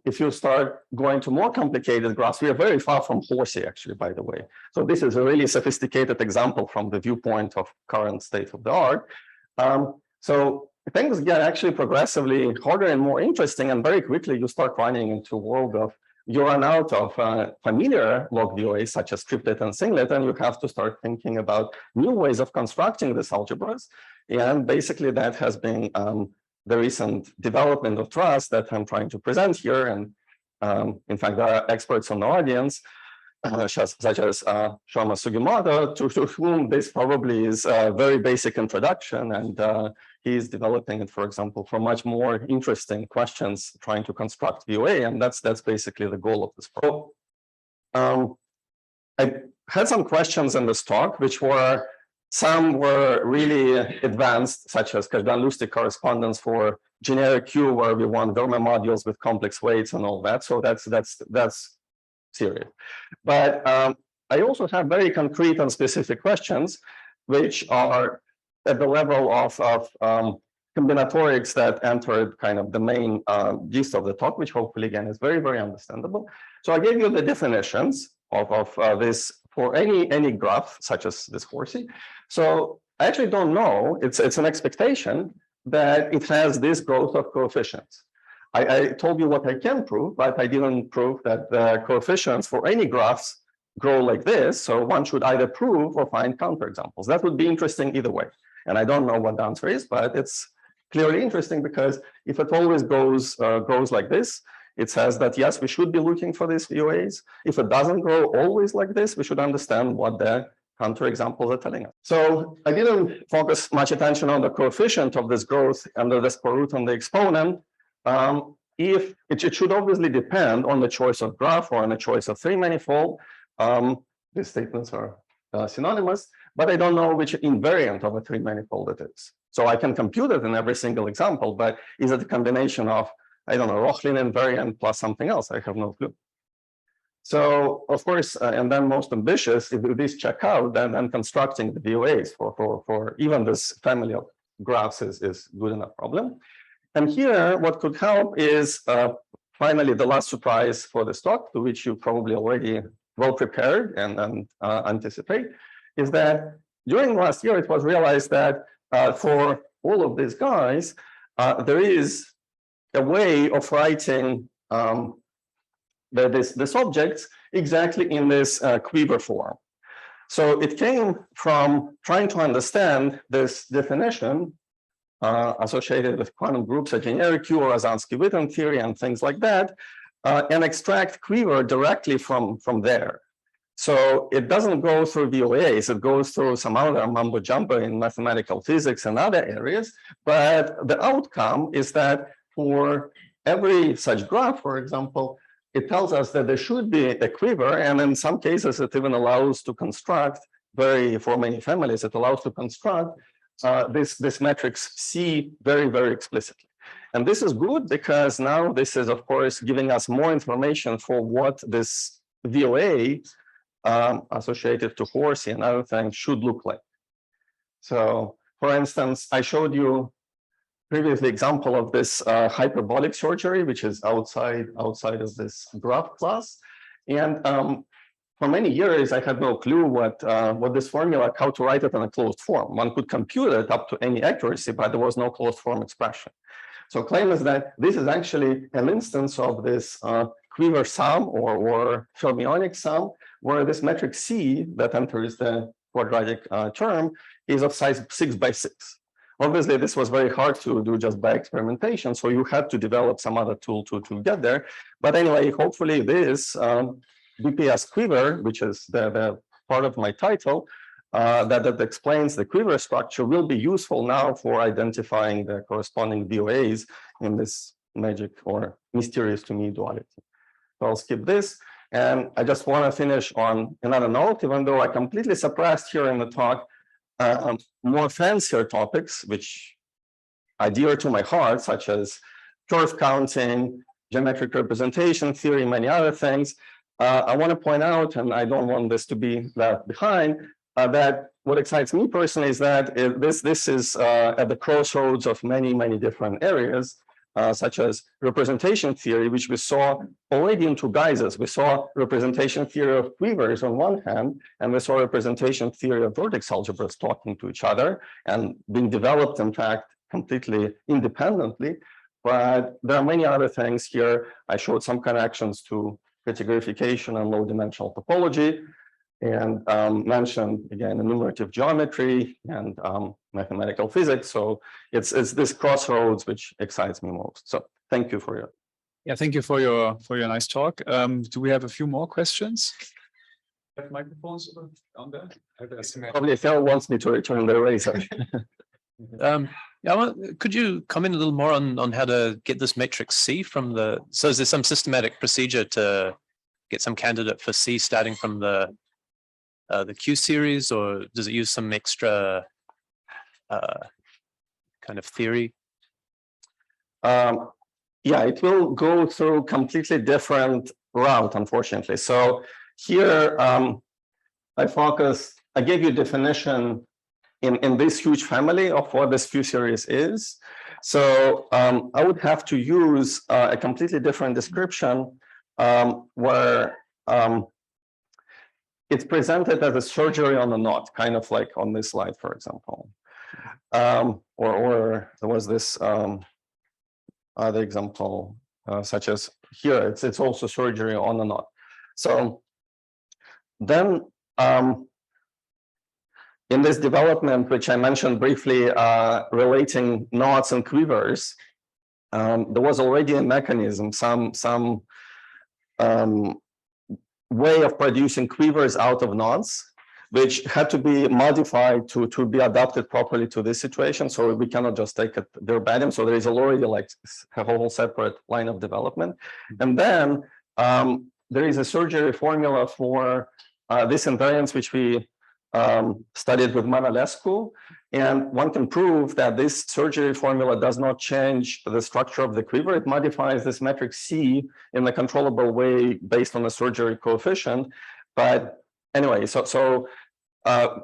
if you start going to more complicated graphs, we are very far from Horsey, actually, by the way. So this is a really sophisticated example from the viewpoint of current state of the art. So things get actually progressively harder and more interesting, and very quickly you start running into a world of, you run out of familiar log-VOAs such as triplet and singlet, and you have to start thinking about new ways of constructing these algebras. And basically that has been the recent development of trust that I'm trying to present here. And in fact, there are experts on the audience, such as Shoma Sugimoto, to whom this probably is a very basic introduction. And he's developing it, for example, for much more interesting questions, trying to construct VOA. And that's basically the goal of this program. I had some questions in this talk, which were, some were really advanced, such as Kazhdan Lusztig correspondence for generic Q, where we want Verma modules with complex weights and all that. So that's serious. But I also have very concrete and specific questions, which are at the level of combinatorics that entered kind of the main gist of the talk, which hopefully, again, is very, very understandable. So I gave you the definitions of this for any graph, such as this Horsey. So I actually don't know, it's an expectation that it has this growth of coefficients. I told you what I can prove, but I didn't prove that the coefficients for any graphs grow like this. So one should either prove or find counterexamples. That would be interesting either way. And I don't know what the answer is, but it's clearly interesting, because if it always grows like this, it says that, yes, we should be looking for these VOAs. If it doesn't grow always like this, we should understand what the counterexamples are telling us. So I didn't focus much attention on the coefficient of this growth under the square root on the exponent. If it should obviously depend on the choice of graph or on the choice of 3 manifold. These statements are synonymous, but I don't know which invariant of a 3 manifold it is. So I can compute it in every single example, but is it a combination of, I don't know, Rochlin invariant plus something else? I have no clue. So of course, and then most ambitious, if these check out, then constructing the VOAs for even this family of graphs is good enough problem. And here, what could help is finally the last surprise for this talk, to which you probably already well prepared and anticipate, is that during last year it was realized that for all of these guys, there is a way of writing this objects exactly in this quiver form. So it came from trying to understand this definition associated with quantum groups, a generic Q or Razansky-Witten theory and things like that, and extract quiver directly from there. So it doesn't go through VOAs, it goes through some other mumbo jumbo in mathematical physics and other areas. But the outcome is that for every such graph, for example, it tells us that there should be a quiver, and in some cases it even allows to construct for many families, it allows to construct this matrix C very, very explicitly. And this is good because now this is, of course, giving us more information for what this VOA associated to Horsey and other things should look like. So, for instance, I showed you previously example of this hyperbolic surgery, which is outside of this graph class. And for many years, I had no clue what this formula, how to write it in a closed form. One could compute it up to any accuracy, but there was no closed form expression. So claim is that this is actually an instance of this quiver sum or fermionic sum, where this metric C that enters the quadratic term is of size 6 by 6. Obviously, this was very hard to do just by experimentation, so you had to develop some other tool to get there. But anyway, hopefully this BPS quiver, which is the part of my title, that explains the quiver structure, will be useful now for identifying the corresponding VOAs in this magic or mysterious to me duality. So I'll skip this. And I just want to finish on another note, even though I completely suppressed here in the talk more fancier topics, which are dear to my heart, such as curve counting, geometric representation theory, many other things. I want to point out, and I don't want this to be left behind, that what excites me personally is that this is at the crossroads of many, many different areas, such as representation theory, which we saw already in two guises. We saw representation theory of quivers on one hand, and we saw representation theory of vertex algebras talking to each other and being developed, in fact, completely independently. But there are many other things here. I showed some connections to categorification and low-dimensional topology, and mentioned, again, enumerative geometry and mathematical physics. So it's this crossroads which excites me most. So thank you for your. Yeah, thank you for your nice talk. Do we have a few more questions? Have microphones on there? Probably Phil wants me to return the razor. Could you comment a little more on how to get this matrix C from the? So is there some systematic procedure to get some candidate for C starting from the Q series, or does it use some extra kind of theory? Yeah, it will go through completely different route, unfortunately. So here I gave you definition in this huge family of what this Q series is. So I would have to use a completely different description where it's presented as a surgery on a knot, kind of like on this slide, for example. Or there was this other example, such as here, it's also surgery on a knot. So then in this development, which I mentioned briefly, relating knots and quivers, there was already a mechanism, some way of producing quivers out of knots, which had to be modified to be adapted properly to this situation. So we cannot just take it verbatim. So there is already like a whole separate line of development. And then there is a surgery formula for this invariance, which we studied with Manolescu, and one can prove that this Sergei formula does not change the structure of the quiver. It modifies this metric C in a controllable way based on the Sergei coefficient. But anyway,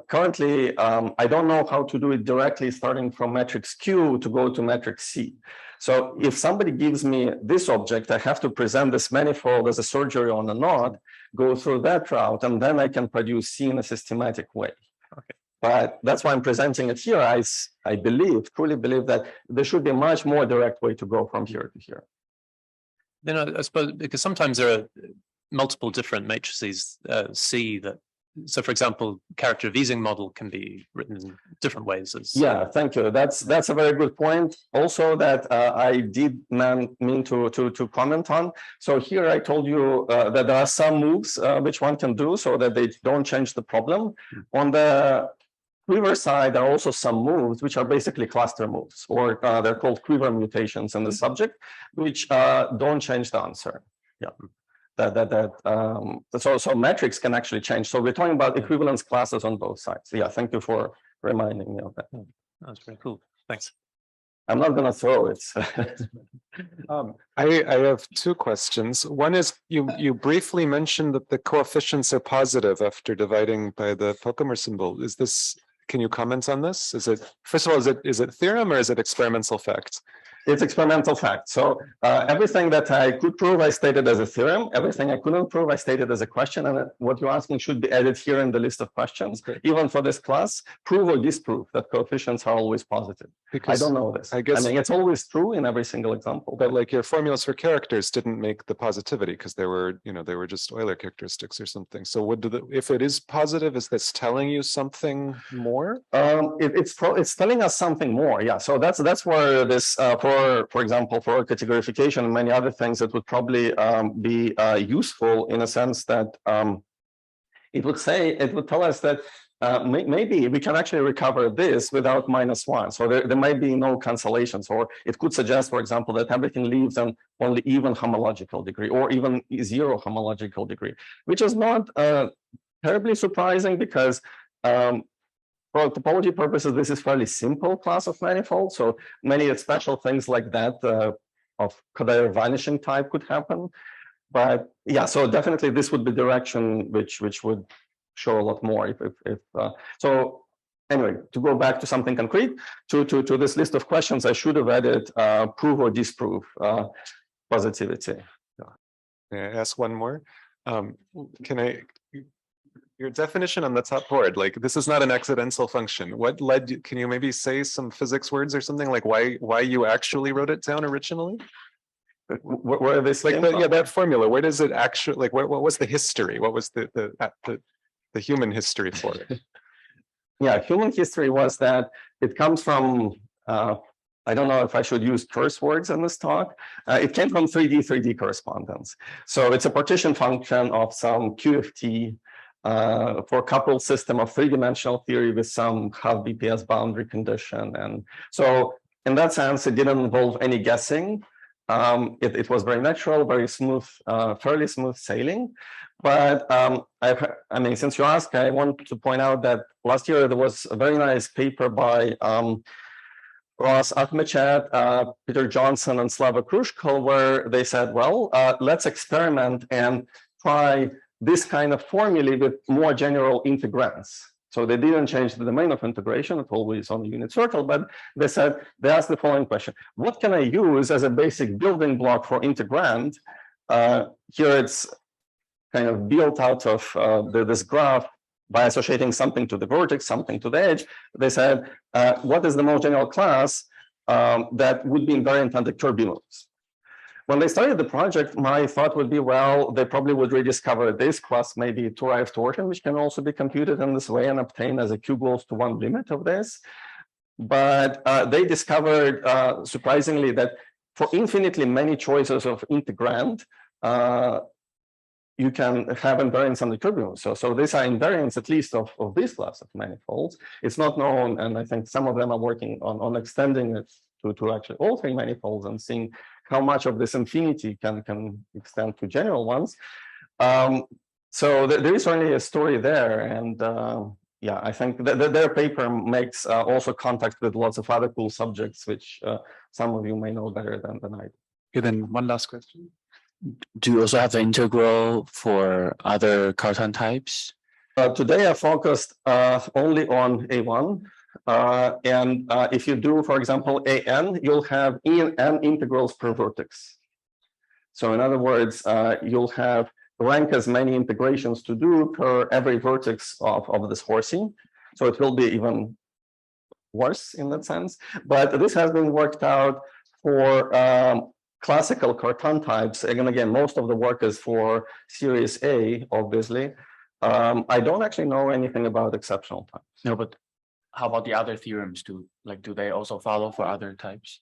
currently, I don't know how to do it directly starting from matrix Q to go to matrix C. So if somebody gives me this object, I have to present this manifold as a Sergei on a knot, go through that route, and then I can produce C in a systematic way. Okay. But that's why I'm presenting it here. I believe, truly believe that there should be a much more direct way to go from here to here. Then I suppose because sometimes there are multiple different matrices C that. So, for example, character of Ising model can be written in different ways. Yeah, thank you. That's a very good point. Also, that I did mean to comment on. So here I told you that there are some moves which one can do so that they don't change the problem. On the quiver side, there are also some moves which are basically cluster moves, or they're called quiver mutations in the subject, which don't change the answer. Yeah. So metrics can actually change. So we're talking about equivalence classes on both sides. Yeah, thank you for reminding me of that. That's very cool. Thanks. I'm not going to throw it. I have two questions. One is you briefly mentioned that the coefficients are positive after dividing by the Pocomer symbol. Is this? Can you comment on this? Is it, first of all, is it theorem or is it experimental fact? It's experimental fact. So everything that I could prove, I stated as a theorem. Everything I couldn't prove, I stated as a question. And what you're asking should be added here in the list of questions. Okay. Even for this class, prove or disprove that coefficients are always positive. Because I don't know this. I mean, it's always true in every single example. But like your formulas for characters didn't make the positivity because they were just Euler characteristics or something. So if it is positive, is this telling you something more? It's telling us something more. Yeah. So that's where this for example, for categorification and many other things, it would probably be useful in a sense that it would tell us that maybe we can actually recover this without -1. So there might be no cancellations, or it could suggest, for example, that everything leaves an only even homological degree or even 0 homological degree, which is not terribly surprising because for topology purposes, this is fairly simple class of manifold. So many special things like that of Kader vanishing type could happen. But yeah, so definitely this would be direction which would show a lot more. So anyway, to go back to something concrete, to this list of questions, I should have added prove or disprove positivity. May I ask one more? Your definition on the top board, like this is not an accidental function. What led you? Can you maybe say some physics words or something, like why you actually wrote it down originally? Where this like that formula? Where does it actually, like what was the history? What was the human history for it? Yeah, human history was that it comes from I don't know if I should use curse words in this talk. It came from 3D correspondence. So it's a partition function of some QFT for a coupled system of 3-dimensional theory with some half BPS boundary condition. And so in that sense, it didn't involve any guessing. It was very natural, very smooth, fairly smooth sailing. But I mean, since you asked, I want to point out that last year there was a very nice paper by Ross Akhmechat, Peter Johnson, and Slava Krushkal, where they said, well, let's experiment and try this kind of formulae with more general integrands. So they didn't change the domain of integration, it's always on the unit circle, but they asked the following question: what can I use as a basic building block for integrand? Here it's kind of built out of this graph by associating something to the vertex, something to the edge. They said, what is the most general class that would be invariant under Kirby moves? When they started the project, my thought would be, well, they probably would rediscover this plus maybe Turaev torsion, which can also be computed in this way and obtained as a Q goes to 1 limit of this. But they discovered, surprisingly, that for infinitely many choices of integrand, you can have invariance on the turbulence. So these are invariants, at least of this class of manifolds. It's not known, and I think some of them are working on extending it to actually all 3 manifolds and seeing how much of this infinity can extend to general ones. So there is only a story there, and yeah, I think their paper makes also contact with lots of other cool subjects, which some of you may know better than I do. Okay, then one last question. Do you also have the integral for other Kazhdan types? Today I focused only on A1. And if you do, for example, AN, you'll have n integrals per vertex. So in other words, you'll have rank as many integrations to do per every vertex of this horsey. So it will be even worse in that sense. But this has been worked out for classical Kazhdan types. Again, most of the work is for series A, obviously. I don't actually know anything about exceptional types. No, but how about the other theorems? Do they also follow for other types?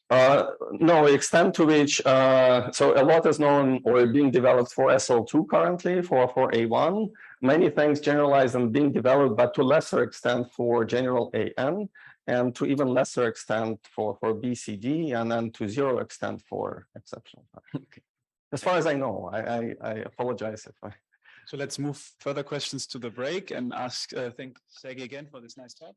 No, extent to which so a lot is known or being developed for SL2 currently for A1. Many things generalized and being developed, but to lesser extent for general AN, and to even lesser extent for BCD, and then to zero extent for exceptional type. As far as I know, I apologize if I. So let's move further questions to the break and ask, thank Sergei again for this nice talk.